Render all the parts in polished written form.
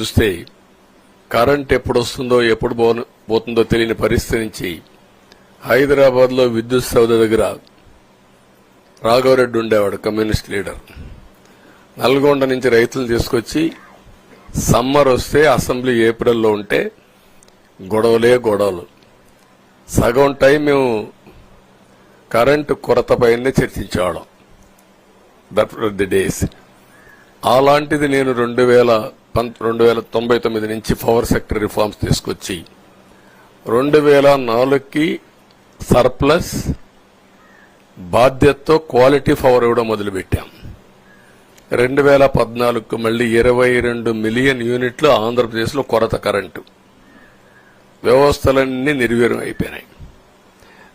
చూస్తే కరెంట్ ఎప్పుడు వస్తుందో ఎప్పుడు పోతుందో తెలియని పరిస్థితి నుంచి హైదరాబాద్ లో విద్యుత్ సౌధ దగ్గర రాఘవరెడ్డి ఉండేవాడు, కమ్యూనిస్ట్ లీడర్. నల్గొండ నుంచి రైతులు తీసుకొచ్చి సమ్మర్ వస్తే అసెంబ్లీ ఏప్రిల్లో ఉంటే గొడవలు సగం టైం మేము కరెంటు కొరత పైనే చర్చించేవాళ్ళం. That were the days. అలాంటిది నేను 1999 నుంచి పవర్ సెక్టర్ రిఫార్మ్స్ తీసుకొచ్చి 2004కి సర్ప్లస్ బాధ్యతతో క్వాలిటీ పవర్ ఇవ్వడం మొదలుపెట్టాం. 2014కు మళ్లీ 22 మిలియన్ యూనిట్లు ఆంధ్రప్రదేశ్లో కొరత కరెంటు. వ్యవస్థలన్నీ నిర్వీర్యం అయిపోయినాయి.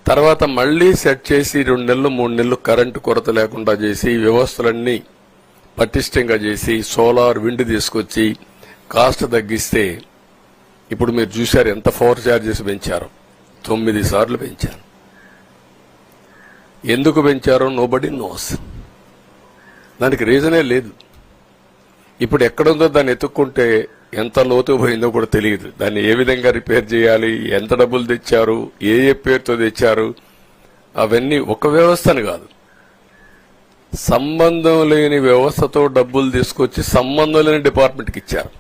తర్వాత మళ్లీ సెట్ చేసి 2 నెలలు 3 నెలలు కరెంటు కొరత లేకుండా చేసి వ్యవస్థలన్నీ పటిష్టంగా చేసి సోలార్ విండ్ తీసుకొచ్చి కాస్ట్ తగ్గిస్తే ఇప్పుడు మీరు చూశారు ఎంత పవర్ ఛార్జెస్ పెంచారు. 9 సార్లు పెంచారు. ఎందుకు పెంచారో నోబడీ నోస్. దానికి రీజనే లేదు. ఇప్పుడు ఎక్కడుందో దాన్ని ఎత్తుక్కుంటే ఎంత లోతు పోయిందో కూడా తెలియదు. దాన్ని ఏ విధంగా రిపేర్ చేయాలి, ఎంత డబ్బులు తెచ్చారు, ఏ పేరుతో తెచ్చారు, అవన్నీ ఒక వ్యవస్థని కాదు, సంబంధం లేని వ్యవస్థతో డబ్బులు తీసుకొచ్చి సంబంధం లేని డిపార్ట్మెంట్కి ఇచ్చారు.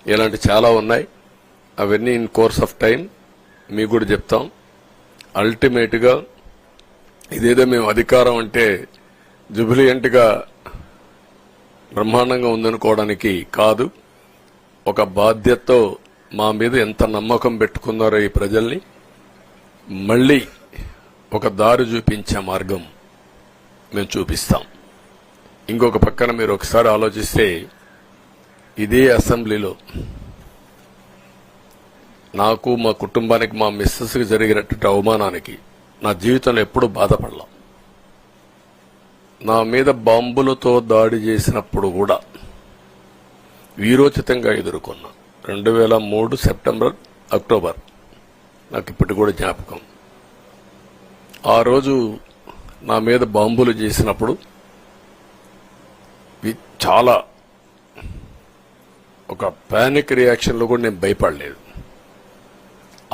ఇలాంటి చాలా ఉన్నాయి. అవన్నీ ఇన్ కోర్స్ ఆఫ్ టైం మీకు కూడా చెప్తాం. అల్టిమేట్ గా ఇదేదో మేము అధికారం అంటే జుబిలియంట్ గా బ్రహ్మాండంగా ఉందనుకోవడానికి కాదు. ఒక బాధ్యతతో మా మీద ఎంత నమ్మకం పెట్టుకున్నారో ఈ ప్రజల్ని మళ్లీ ఒక దారి చూపించే మార్గం మేము చూపిస్తాం. ఇంకొక పక్కన మీరు ఒకసారి ఆలోచిస్తే ఇదే అసెంబ్లీలో నాకు, మా కుటుంబానికి, మా మిస్సెస్కి జరిగినటువంటి అవమానానికి నా జీవితంలో ఎప్పుడూ బాధపడలా. నా మీద బాంబులతో దాడి చేసినప్పుడు కూడా వీరోచితంగా ఎదుర్కొన్నా. 2003 సెప్టెంబర్, అక్టోబర్ నాకు ఇప్పటి కూడా జ్ఞాపకం. ఆ రోజు నా మీద బాంబులు చేసినప్పుడు చాలా ఒక పానిక్ రియాక్షన్లో కూడా నేను భయపడలేదు.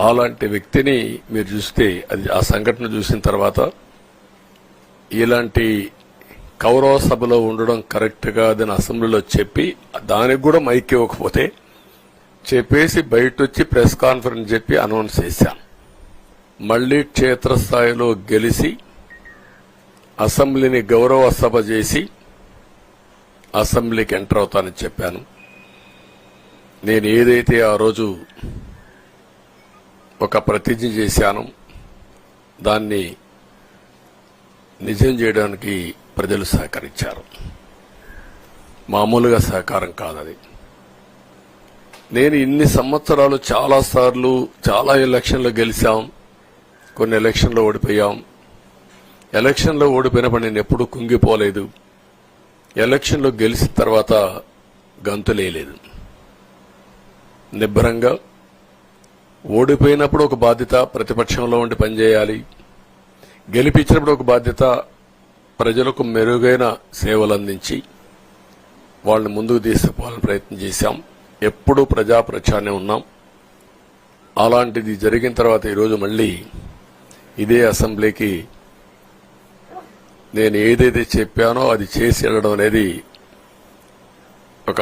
అలాంటి వ్యక్తిని మీరు చూస్తే అది ఆ సంఘటన చూసిన తర్వాత ఇలాంటి కౌరవ సభలో ఉండడం కరెక్ట్ కాదని అసెంబ్లీలో చెప్పి దానికి కూడా మైక్ ఇవ్వకపోతే చెప్పేసి బయట వచ్చి ప్రెస్ కాన్ఫరెన్స్ చెప్పి అనౌన్స్ చేశాను. మళ్లీ క్షేత్రస్థాయిలో గెలిచి అసెంబ్లీని గౌరవ సభ చేసి అసెంబ్లీకి ఎంటర్ అవుతానని చెప్పాను. నేను ఏదైతే ఆ రోజు ఒక ప్రతిజ్ఞ చేశాను దాన్ని నిజం చేయడానికి ప్రజలు సహకరించారు. మామూలుగా సహకారం కాదది. నేను ఇన్ని సంవత్సరాలు చాలాసార్లు చాలా ఎలక్షన్లో గెలిచాం, కొన్ని ఎలక్షన్లో ఓడిపోయాం. ఎలక్షన్లో ఓడిపోయినప్పుడు నేను ఎప్పుడూ కుంగిపోలేదు. ఎలక్షన్లో గెలిచిన తర్వాత గంతులేయలేదు. నిబ్బరంగా ఓడిపోయినప్పుడు ఒక బాధ్యత ప్రతిపక్షంలో ఉండి పనిచేయాలి, గెలిపించినప్పుడు ఒక బాధ్యత ప్రజలకు మెరుగైన సేవలు అందించి వాళ్ళని ముందుకు తీసుకుపోవాలని ప్రయత్నం చేశాం. ఎప్పుడూ ప్రజాప్రచారనే ఉన్నాం. అలాంటిది జరిగిన తర్వాత ఈరోజు మళ్లీ ఇదే అసెంబ్లీకి నేను ఏదైతే చెప్పానో అది చేసి వెళ్ళడం అనేది ఒక